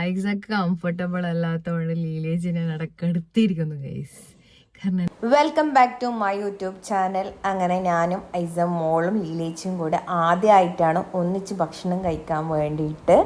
Isaac comfortable അല്ലാത്തതുകൊണ്ട് ലീലേജിനെ നടക്കെടുത്തിരിക്കുന്നു guys. Welcome back to my YouTube channel. അങ്ങനെ ഞാനും ഐസം മോളും ലീലേച്ചും കൂടെ ആദ്യമായിട്ടാണ് ഒന്നിച്ച് ഭക്ഷണം കഴിക്കാൻ വേണ്ടിയിട്ട്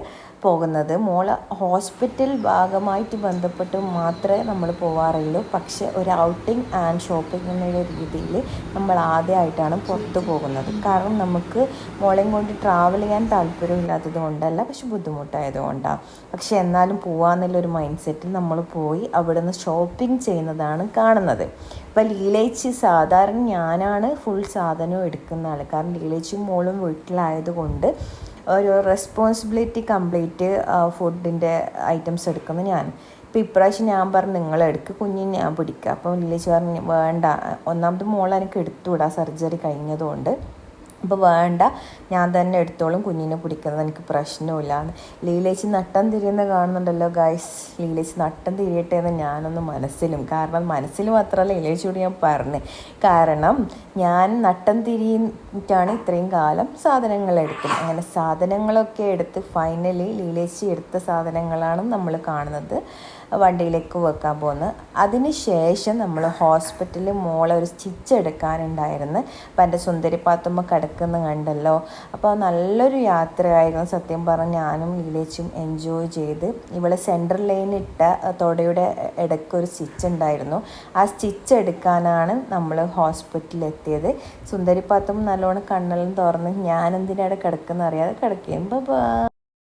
പോകുന്നത്. മോള് ഹോസ്പിറ്റൽ ഭാഗമായിട്ട് ബന്ധപ്പെട്ട് മാത്രമേ നമ്മൾ പോവാറുള്ളൂ. പക്ഷേ ഒരു ഔട്ടിങ് ആൻഡ് ഷോപ്പിംഗ് എന്നുള്ള രീതിയിൽ നമ്മൾ ആദ്യമായിട്ടാണ് പുറത്ത് പോകുന്നത്. കാരണം നമുക്ക് മോളെയും കൊണ്ട് ട്രാവൽ ചെയ്യാൻ താല്പര്യമില്ലാത്തത് കൊണ്ടല്ല, പക്ഷെ ബുദ്ധിമുട്ടായതുകൊണ്ടാണ്. പക്ഷെ എന്നാലും പോവാന്നുള്ളൊരു മൈൻഡ് സെറ്റിൽ നമ്മൾ പോയി അവിടെ നിന്ന് ഷോപ്പിംഗ് ചെയ്യുന്നതാണ് കാണുന്നത്. ഇപ്പം ലീലേച്ചി സാധാരണ ഞാനാണ് ഫുൾ സാധനവും എടുക്കുന്ന ആൾ. കാരണം ലീലേച്ചും മോളും വീട്ടിലായതുകൊണ്ട് ഒരു റെസ്പോൺസിബിലിറ്റി കംപ്ലീറ്റ് ഫുഡിൻ്റെ ഐറ്റംസ് എടുക്കുന്നത് ഞാൻ. ഇപ്പോൾ ഇപ്രാവശ്യം ഞാൻ പറഞ്ഞു നിങ്ങളെടുക്ക്, കുഞ്ഞിന് ഞാൻ പിടിക്കുക. അപ്പോൾ ലീലേച്ചി പറഞ്ഞു വേണ്ട, ഒന്നാമത് മോളെ എനിക്ക് എടുത്തുവിടാം സർജറി കഴിഞ്ഞതുകൊണ്ട്, അപ്പോൾ വേണ്ട ഞാൻ തന്നെ എടുത്തോളും, കുഞ്ഞിനെ പിടിക്കുന്നത് എനിക്ക് പ്രശ്നമില്ല. ലീലേച്ചി നട്ടം തിരിയുന്ന കാണുന്നുണ്ടല്ലോ ഗൈസ്. ലീലേച്ചി നട്ടം തിരിയട്ടെ എന്ന് ഞാനൊന്ന് മനസ്സിലും, കാരണം മനസ്സിൽ മാത്രമല്ല ലീലേച്ചിയോട് ഞാൻ പറഞ്ഞു. കാരണം ഞാൻ നട്ടം തിരിയിട്ടാണ് ഇത്രയും കാലം സാധനങ്ങൾ എടുക്കുന്നത്. അങ്ങനെ സാധനങ്ങളൊക്കെ എടുത്ത് ഫൈനലി ലീലേച്ചി എടുത്ത സാധനങ്ങളാണ് നമ്മൾ കാണുന്നത് വണ്ടിയിലേക്ക് വെക്കാൻ പോകുന്നത്. അതിന് ശേഷം നമ്മൾ ഹോസ്പിറ്റലിൽ മോളെ ഒരു സ്റ്റിച്ച് എടുക്കാനുണ്ടായിരുന്നു. അപ്പം എൻ്റെ സുന്ദരി പാത്തുമ്മ കിടക്കുന്ന കണ്ടല്ലോ. അപ്പോൾ നല്ലൊരു യാത്രയായിരുന്നു സത്യം പറഞ്ഞ്. ഞാനും ലീലേച്ചും എൻജോയ് ചെയ്ത്. ഇവളെ സെൻട്രൽ ലൈനിട്ട തുടയുടെ ഇടയ്ക്കൊരു സ്റ്റിച്ച് ഉണ്ടായിരുന്നു. ആ സ്റ്റിച്ച് എടുക്കാനാണ് നമ്മൾ ഹോസ്പിറ്റലിൽ എത്തിയത്. സുന്ദരി പാത്തുമ്മ നല്ലോണം കണ്ണെല്ലാം തുറന്ന് ഞാനെന്തിനാണ് കിടക്കുന്ന അറിയാതെ കിടക്കുകയും.